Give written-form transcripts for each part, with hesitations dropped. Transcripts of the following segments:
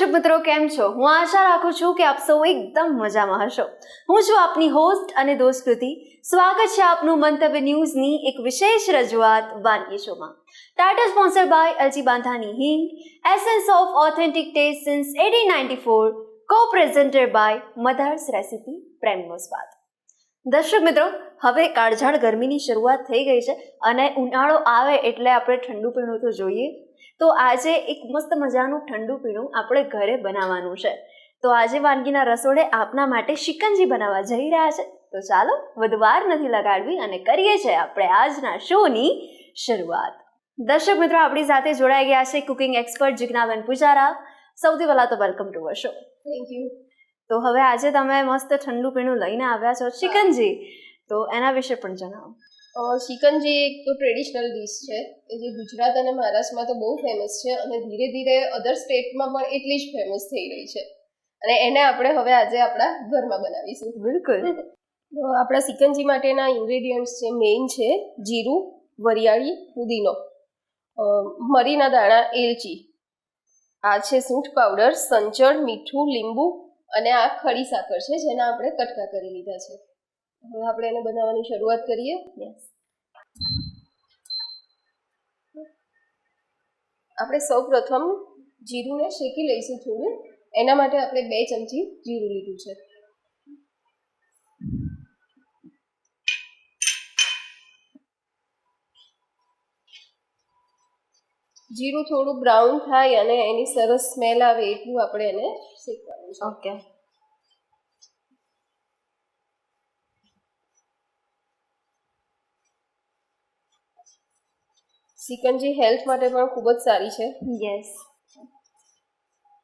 દર્શક મિત્રો, કેમ છો? હું આશા રાખું છું કે આપ સૌ એકદમ મજામાં હશો. હું છું આપની હોસ્ટ અને દોસ્ત કૃતિ. સ્વાગત છે આપનું મંતવ્ય ન્યૂઝની એક વિશેષ રજૂઆત વાનગી શોમાં. Title sponsor by LG Bandhani Hing, essence of authentic taste since 1894, co-presented by mother's recipe, પ્રેમનો સ્વાદ. દર્શક મિત્રો, હવે કાળઝાળ ગરમીની શરૂઆત થઈ ગઈ છે અને ઉનાળો આવે એટલે આપણે ઠંડુ પીણું તો જોઈએ. તો આજે એક મસ્ત મજાનું ઠંડુ પીણું આપણે ઘરે બનાવવાનું છે. તો આજે વાનગીના રસોડે આપના માટે શિકંજી બનાવવા જઈ રહ્યા છે. તો ચાલો વધુ વાર નથી લગાડવી અને કરીએ છીએ આપણે આજના શોની શરૂઆત. દર્શક મિત્રો, આપણી સાથે જોડાઈ ગયા છે કુકિંગ એક્સપર્ટ જિજ્ઞાબેન પૂજારા. સૌથી પહેલા તો welcome to our show. Thank you. તો હવે આજે તમે મસ્ત ઠંડુ પીણું લઈને આવ્યા છો, શિકંજી. તો એના વિશે પણ જણાવો. શિકંજી એક તો ટ્રેડિશનલ ડીશ છે એ જે ગુજરાત અને મહારાષ્ટ્રમાં તો બહુ ફેમસ છે અને ધીરે ધીરે અધર સ્ટેટમાં પણ એટલી જ ફેમસ થઈ રહી છે અને એને આપણે હવે આજે આપણા ઘરમાં બનાવીશું. બિલકુલ. તો આપણા શિકંજી માટેના ઇન્ગ્રેડિયન્ટ્સ છે, મેઇન છે જીરું, વરિયાળી, પુદીનો, મરીના દાણા, એલચી, આ છે સૂંઠ પાવડર, સંચળ, મીઠું, લીંબુ અને આ ખડી સાકર છે જેના આપણે કટકા કરી લીધા છે. હવે આપણે એને બનાવવાની શરૂઆત કરીએ. આપણે સૌ પ્રથમ જીરુંને શેકી લઈશું થોડું. એના માટે આપણે 2 ચમચી જીરું લીધું છે. જીરું થોડું બ્રાઉન થાય અને એની સરસ સ્મેલ આવે એટલું આપણે એને શેકવાનું છે. ઓકે. શિકંજી હેલ્થ માટે પણ ખૂબ જ સારી છે. યસ.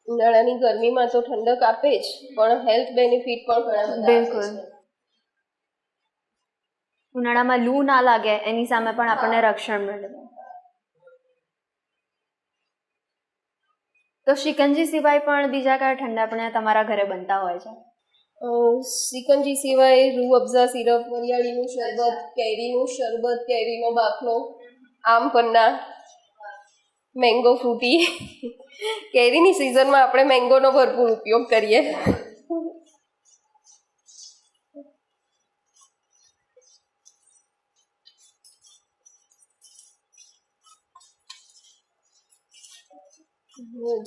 ઉનાળાની ગરમીમાં તો ઠંડક આપે જ, પણ હેલ્થ બેનિફિટ પણ ઘણા બધા બિલકુલ. આપે છે. ઉનાળામાં લૂ ના લાગે એની સામે પણ આપણને રક્ષણ મળે. તો શિકંજી સિવાય પણ બીજા કયા ઠંડા પણ તમારા ઘરે બનતા હોય છે? શિકંજી સિવાય રૂ અફઝા સિરપ, વરિયાળીનું શરબત, કેરીનું શરબત, કેરીનો બાફલો, આમ પન્ના, મેંગો ફ્રૂટી. કેરીની સિઝનમાં આપણે મેંગોનો ભરપૂર ઉપયોગ કરીએ.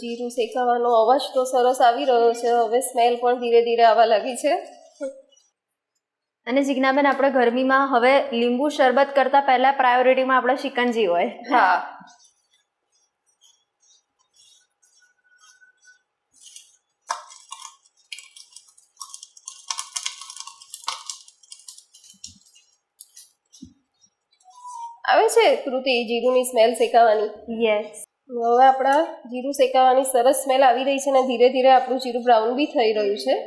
જીરું શેકાવાનો અવાજ તો સરસ આવી રહ્યો છે. હવે સ્મેલ પણ ધીરે ધીરે આવવા લાગી છે. અને જિજ્ઞાબેન, આપણે ગરમીમાં હવે લીંબુ શરબત કરતા પહેલા પ્રાયોરિટીમાં આપણે શિકંજી હોય. હા. આવે છે કૃતિ જીરુંની સ્મેલ શેકાવાની? યસ. હવે આપણા જીરું શેકાવાની સરસ સ્મેલ આવી રહી છે અને ધીરે ધીરે આપણું જીરું બ્રાઉન બી થઈ રહ્યું છે.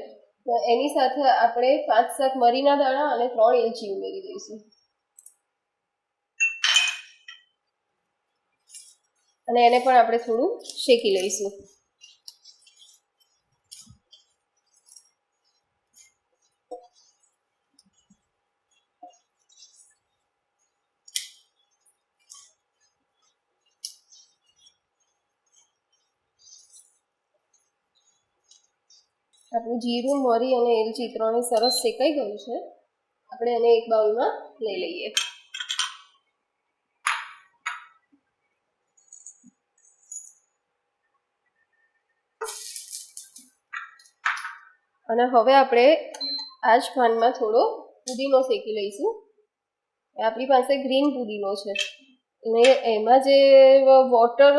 તો એની સાથે આપણે 5-7 મરીના દાણા અને 3 એલચી ઉમેરી દઈશું અને એને પણ આપણે થોડું શેકી લઈશું. આપણું જીરું, મરી અને એલચી ત્રણેય સરસ શેકાઈ ગયું છે. આપણે એને એક બાઉલમાં લઈ લઈએ. અને હવે આપણે આ જ પાનમાં થોડો પુદીનો શેકી લઈશું. આપણી પાસે ગ્રીન પુદીનો છે અને એમાં જે વોટર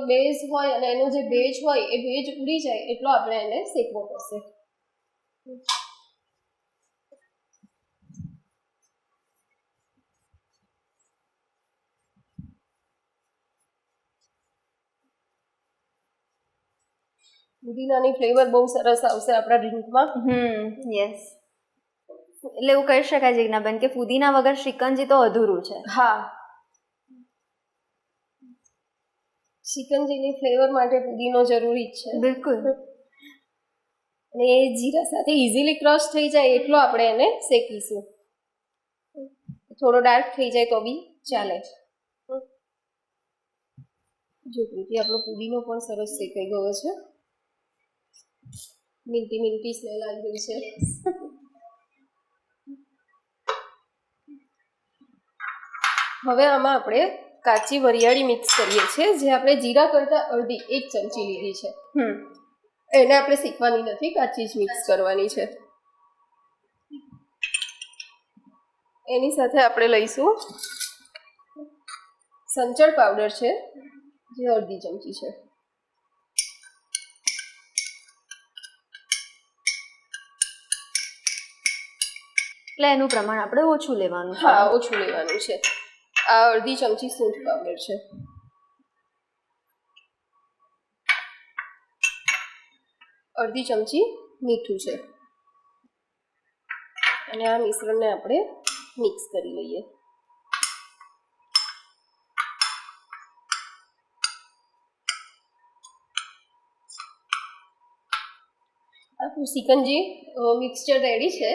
બેઝ હોય અને એનો જે ભેજ હોય એ ભેજ ઉડી જાય એટલો આપણે એને શેકવો પડશે. પુદીનાની ફ્લેવર બહુ સરસ આવશે આપણા ડ્રિંકમાં. યસ. એટલે એવું કહી શકાય જિજ્ઞાબેન કે ફુદીના વગર શિકંજી તો અધૂરું છે. હા. શિકંજીની ફ્લેવર માટે પુદીનો જરૂરી જ છે. બિલકુલ. અને એ જીરા સાથે ઇઝીલી ક્રશ થઈ જાય એટલો આપણે એને શેકીશું. થોડો ડાર્ક થઈ જાય તો બી ચાલે. જો કૃતિ આપણો પુદીનો પણ સરસ શેકાઈ ગયો છે. મિલ્ટી સ્મેલ આવી રહી છે. હવે આમાં આપણે કાચી વરિયાળી મિક્સ કરીએ છીએ, જે આપણે જીરા કરતાં અડધી 1 ચમચી લીધી છે. એને આપણે શીખવાની નથી, કાચી જ મિક્સ કરવાની છે. એની સાથે આપણે લઈશું સંચળ પાવડર છે, જે અડધી ચમચી છે. એટલે એનું પ્રમાણ આપણે ઓછું લેવાનું છે. હા, ઓછું લેવાનું છે. આ અડધી ચમચી સૂંઠ પાવડર છે. અડધી ચમચી મીઠું છે. અને આ મિશ્રણને આપણે મિક્સ કરી લઈએ. આપણું સિકંજી મિક્સચર રેડી છે.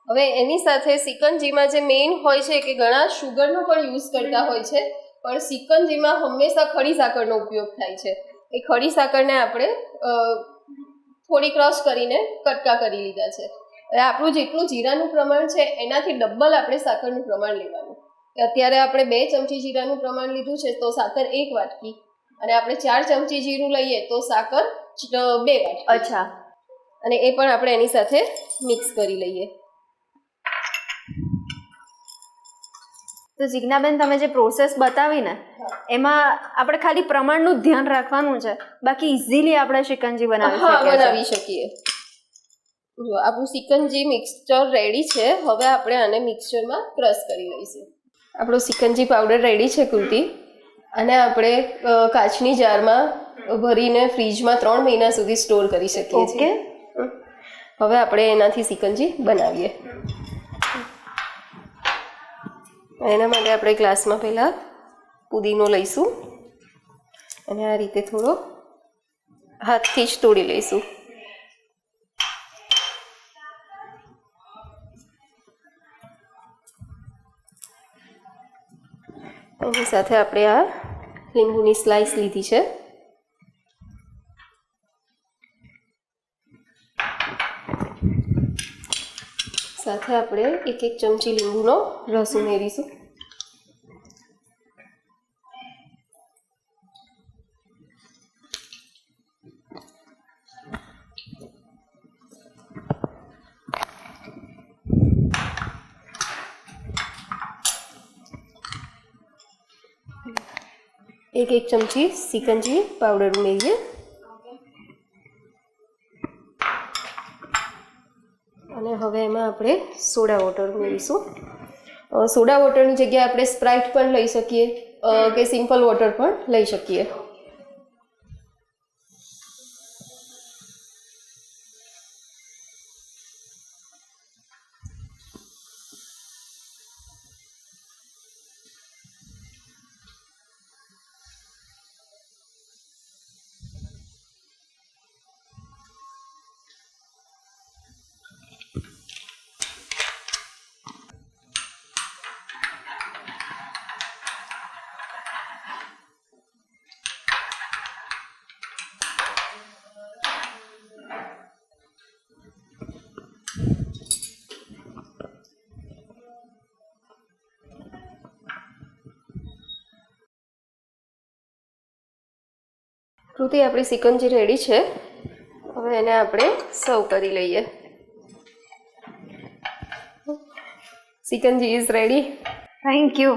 હવે એની સાથે સિકંજીમાં જે મેઇન હોય છે કે ઘણા શુગરનો પણ યુઝ કરતા હોય છે, પણ સિકંજીમાં હંમેશા ખડી સાકરનો ઉપયોગ થાય છે. એ ખડી સાકરને આપણે થોડી ક્રશ કરીને કટકા કરી લીધા છે. હવે આપણું જેટલું જીરાનું પ્રમાણ છે એનાથી ડબલ આપણે સાકરનું પ્રમાણ લેવાનું. અત્યારે આપણે 2 ચમચી જીરાનું પ્રમાણ લીધું છે, તો સાકર 1 વાટકી, અને આપણે 4 ચમચી જીરું લઈએ તો સાકર 2 વાટકી. અચ્છા. અને એ પણ આપણે એની સાથે મિક્સ કરી લઈએ. તો જિજ્ઞાબેન, તમે જે પ્રોસેસ બતાવી ને, એમાં આપણે ખાલી પ્રમાણનું જ ધ્યાન રાખવાનું છે, બાકી ઇઝીલી આપણે શિકંજી બનાવી શકીએ. જો આપણું સિકંજી મિક્સચર રેડી છે. હવે આપણે આને મિક્સચરમાં ક્રશ કરી લઈશું. આપણો સિકંજી પાવડર રેડી છે કૃતિ. અને આપણે કાચની જારમાં ભરીને ફ્રીજમાં 3 મહિના સુધી સ્ટોર કરી શકીએ છીએ. હવે આપણે એનાથી સિકંજી બનાવીએ. એના માટે આપણે ગ્લાસમાં પહેલાં પુદીનો લઈશું અને આ રીતે થોડો હાથથી જ તોડી લઈશું. એની સાથે આપણે આ લીંબુની સ્લાઈસ લીધી છે. સાથે આપણે 1 ચમચી લીંબુનો રસ ઉમેરીશું. એક ચમચી સિકંજી પાવડર ઉમેરીએ. અને હવે એમાં આપણે સોડા વોટર ઉમેરીશું. સોડા વોટરની જગ્યાએ આપણે સ્પ્રાઇટ પણ લઈ શકીએ કે સિમ્પલ વોટર પણ લઈ શકીએ. કૃતિ, આપણી સિકંજી રેડી છે. હવે એને આપણે સર્વ કરી લઈએ. Shikanji is ready. Thank you.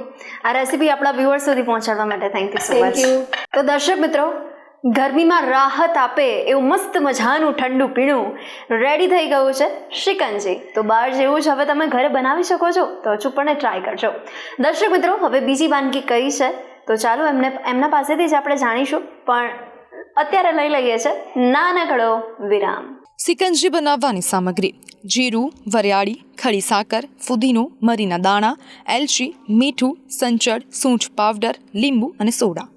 આ રેસીપી આપણા વ્યુઅર્સ સુધી પહોંચાડવા માટે થેન્ક યુ સો મચ. તો દર્શક મિત્રો, ગરમીમાં રાહત આપે એવું મસ્ત મજાનું ઠંડુ પીણું રેડી થઈ ગયું છે, શિકંજી. તો બહાર જેવું જ હવે તમે ઘરે બનાવી શકો છો, તો અચૂકપણે ટ્રાય કરજો. દર્શક મિત્રો, હવે બીજી વાનગી કઈ છે તો ચાલો એમના પાસેથી જ આપણે જાણીશું, પણ અત્યારે લઈ લઈએ છે નાનકડો વિરામ. સિકંજી બનાવવાની સામગ્રી: જીરું, વરિયાળી, ખડી સાકર, ફુદીનો, મરીના દાણા, એલચી, મીઠું, સંચળ, સૂંઠ પાવડર, લીંબુ અને સોડા.